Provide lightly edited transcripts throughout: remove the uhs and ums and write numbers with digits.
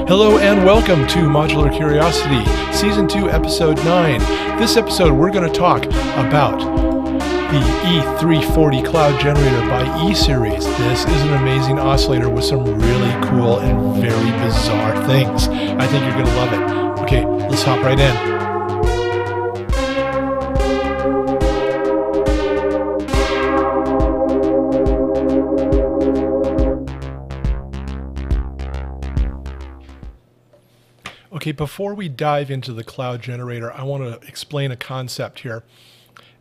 Hello and welcome to Modular Curiosity, Season 2, Episode 9. This episode we're going to talk about the E340 Cloud Generator by E-Series. This is an amazing oscillator with some really cool and very bizarre things. I think you're going to love it. Okay, let's hop right in. Okay, before we dive into the cloud generator, I want to explain a concept here.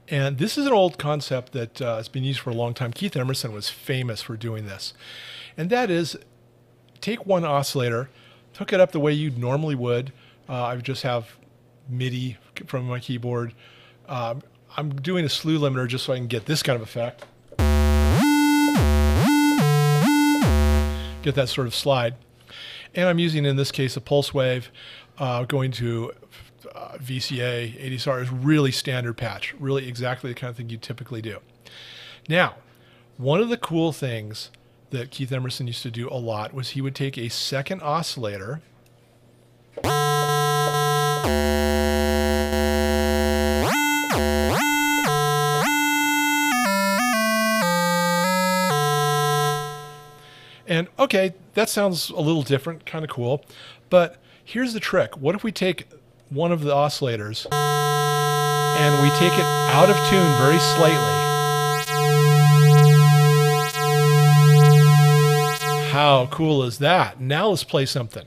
And this is an old concept that has been used for a long time. Keith Emerson was famous for doing this. And that is, take one oscillator, hook it up the way you normally would. I would just have MIDI from my keyboard. I'm doing a slew limiter just so I can get this kind of effect. Get that sort of slide. And I'm using, in this case, a pulse wave going to VCA, ADSR is really standard patch, really exactly the kind of thing you typically do. Now, one of the cool things that Keith Emerson used to do a lot was he would take a second oscillator and okay, that sounds a little different, kind of cool, but here's the trick. What if we take one of the oscillators and we take it out of tune very slightly? How cool is that? Now let's play something.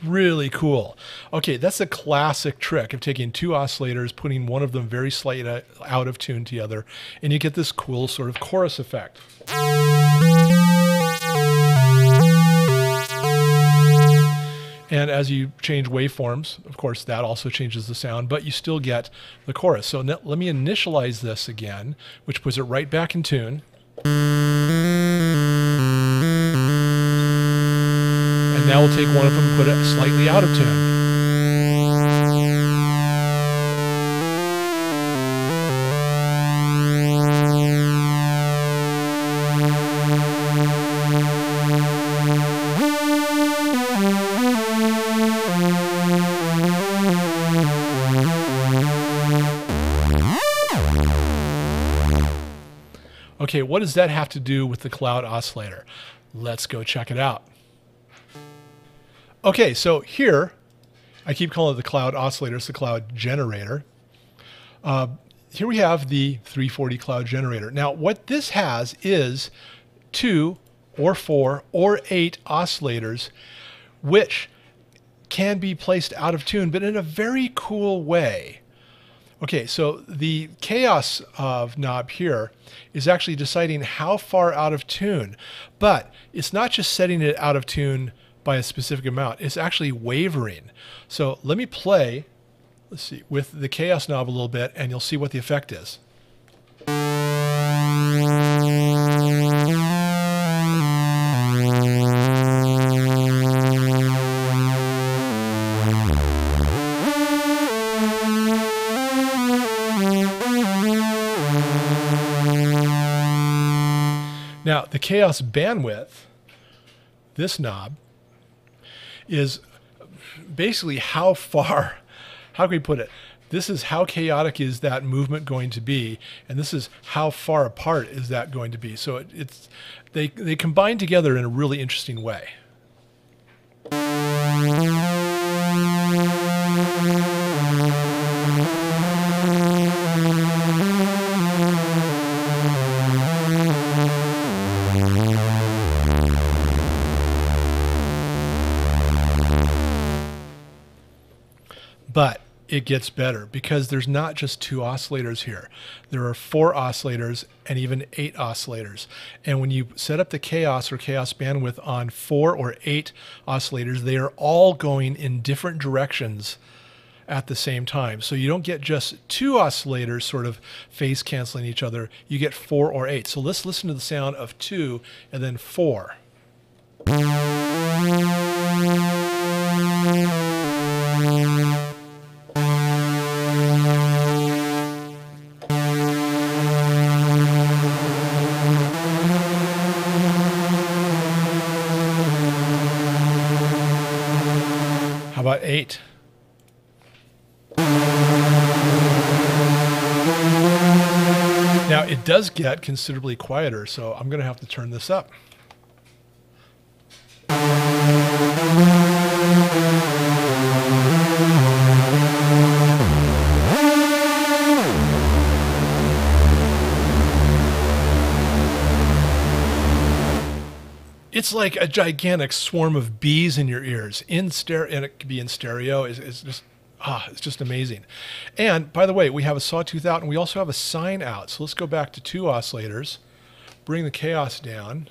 Really cool. Okay, that's a classic trick of taking two oscillators, putting one of them very slightly out of tune to the other, and you get this cool sort of chorus effect. And as you change waveforms, of course, that also changes the sound, but you still get the chorus. So let me initialize this again, which puts it right back in tune. Now we'll take one of them and put it slightly out of tune. Okay, what does that have to do with the cloud oscillator? Let's go check it out. Okay, so here, I keep calling it the cloud oscillator, it's the cloud generator. Here we have the 340 cloud generator. Now, what this has is 2 or 4 or 8 oscillators, which can be placed out of tune, but in a very cool way. Okay, so the chaos knob here is actually deciding how far out of tune, but it's not just setting it out of tune by a specific amount, it's actually wavering. So let me play, let's see, with the chaos knob a little bit, and you'll see what the effect is. Now, the chaos bandwidth, this knob, is basically how far, how can we put it? This is how chaotic is that movement going to be, and this is how far apart is that going to be. So they combine together in a really interesting way. But it gets better because there's not just 2 oscillators here. There are 4 oscillators and even 8 oscillators. And when you set up the chaos or chaos bandwidth on 4 or 8 oscillators, they are all going in different directions at the same time. So you don't get just two oscillators sort of phase canceling each other. You get 4 or 8. So let's listen to the sound of 2 and then 4. How about 8? Now it does get considerably quieter, so I'm going to have to turn this up. It's like a gigantic swarm of bees in your ears, and it could be in stereo. It's just amazing. And by the way, we have a sawtooth out, and we also have a sine out. So let's go back to 2 oscillators, bring the chaos down.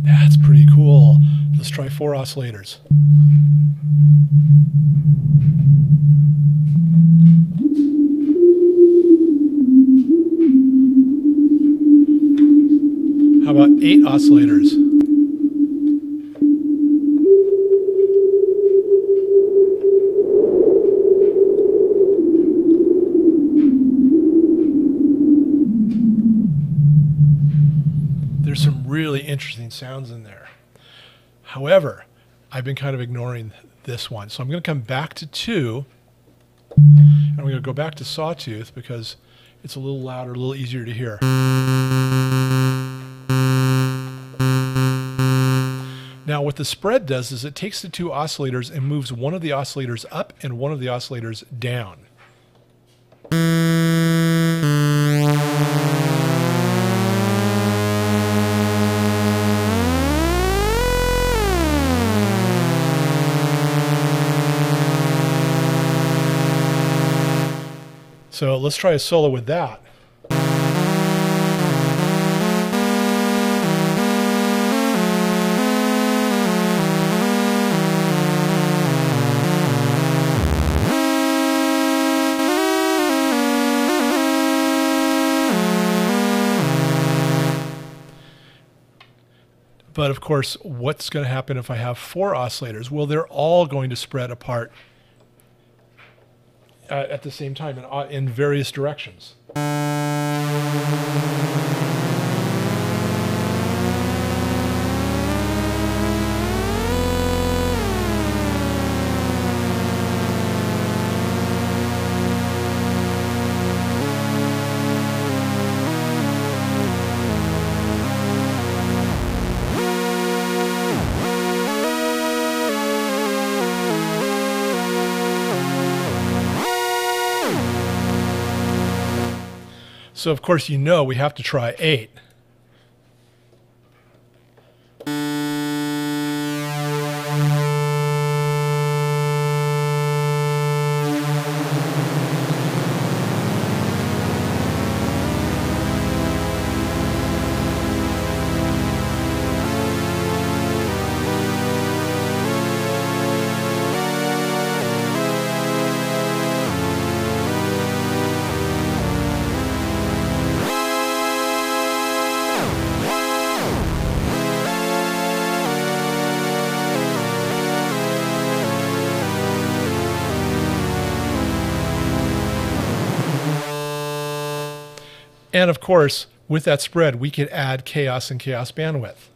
That's pretty cool. Let's try 4 oscillators. How about 8 oscillators? There's some really interesting sounds in there. However, I've been kind of ignoring this one. So I'm going to come back to 2, and I'm going to go back to sawtooth because it's a little louder, a little easier to hear. Now what the spread does is it takes the 2 oscillators and moves one of the oscillators up and one of the oscillators down. So let's try a solo with that. But of course, what's going to happen if I have 4 oscillators? Well, they're all going to spread apart at the same time in various directions. So of course, we have to try 8. And of course, with that spread, we could add chaos and chaos bandwidth.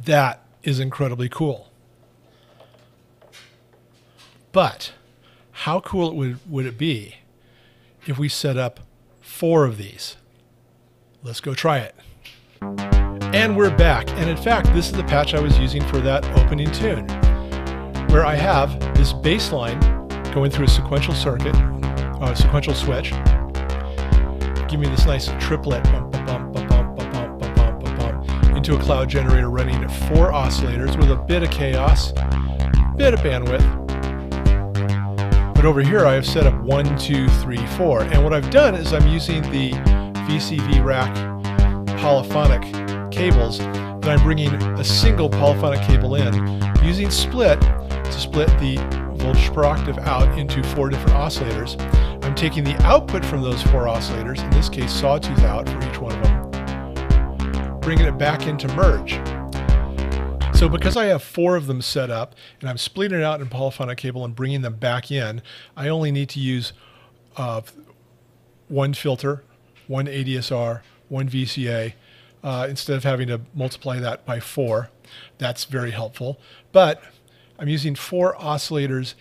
That is incredibly cool. But how cool would it be if we set up 4 of these? Let's go try it. And we're back. And in fact, this is the patch I was using for that opening tune, where I have this bass line going through a sequential circuit, sequential switch. Give me this nice triplet bump, bump, bump, bump, bump, bump, bump, bump, bump, into a cloud generator running 4 oscillators with a bit of chaos, bit of bandwidth. But over here I have set up 1, 2, 3, 4. And what I've done is I'm using the VCV rack polyphonic cables, that I'm bringing a single polyphonic cable in, using split to split the voltage per octave out into 4 different oscillators. I'm taking the output from those 4 oscillators, in this case sawtooth out for each one of them, bringing it back into merge. So because I have 4 of them set up, and I'm splitting it out in polyphonic cable and bringing them back in, I only need to use 1 filter, 1 ADSR, 1 VCA, instead of having to multiply that by 4. That's very helpful. But I'm using 4 oscillators,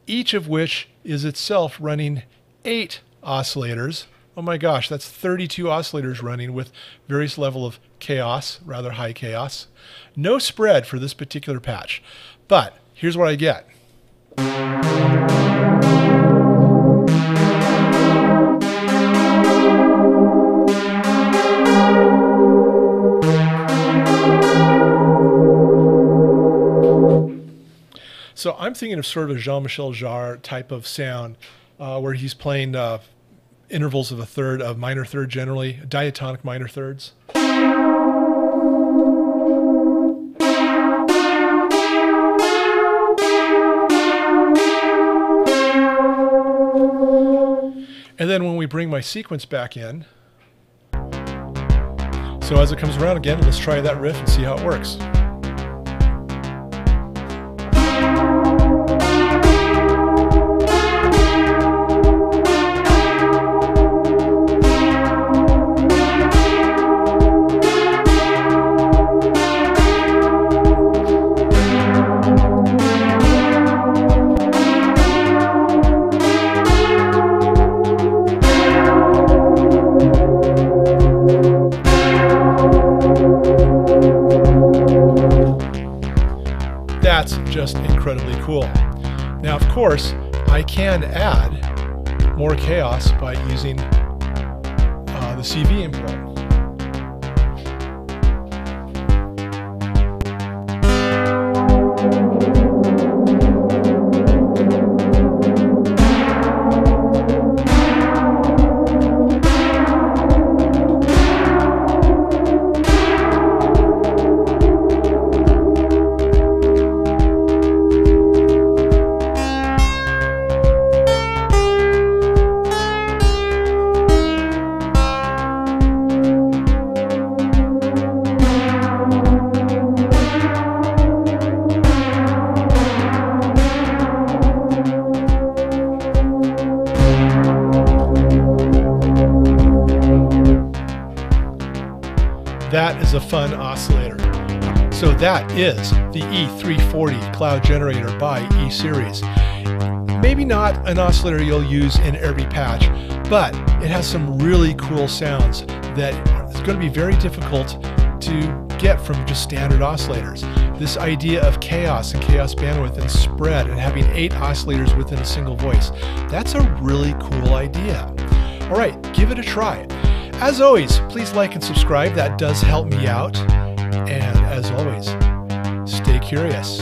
each of which is itself running 8 oscillators. Oh my gosh, that's 32 oscillators running with various level of chaos, rather high chaos. No spread for this particular patch, but here's what I get. So I'm thinking of sort of a Jean-Michel Jarre type of sound, where he's playing intervals of a third, of minor third generally, diatonic minor thirds. And then when we bring my sequence back in, so as it comes around again, let's try that riff and see how it works. That's just incredibly cool. Now, of course, I can add more chaos by using the CV input. That is a fun oscillator. So that is the E340 Cloud Generator by E-Series. Maybe not an oscillator you'll use in every patch, but it has some really cool sounds that it's going to be very difficult to get from just standard oscillators. This idea of chaos and chaos bandwidth and spread and having 8 oscillators within a single voice, that's a really cool idea. All right, give it a try. As always, please like and subscribe. That does help me out. And as always, stay curious.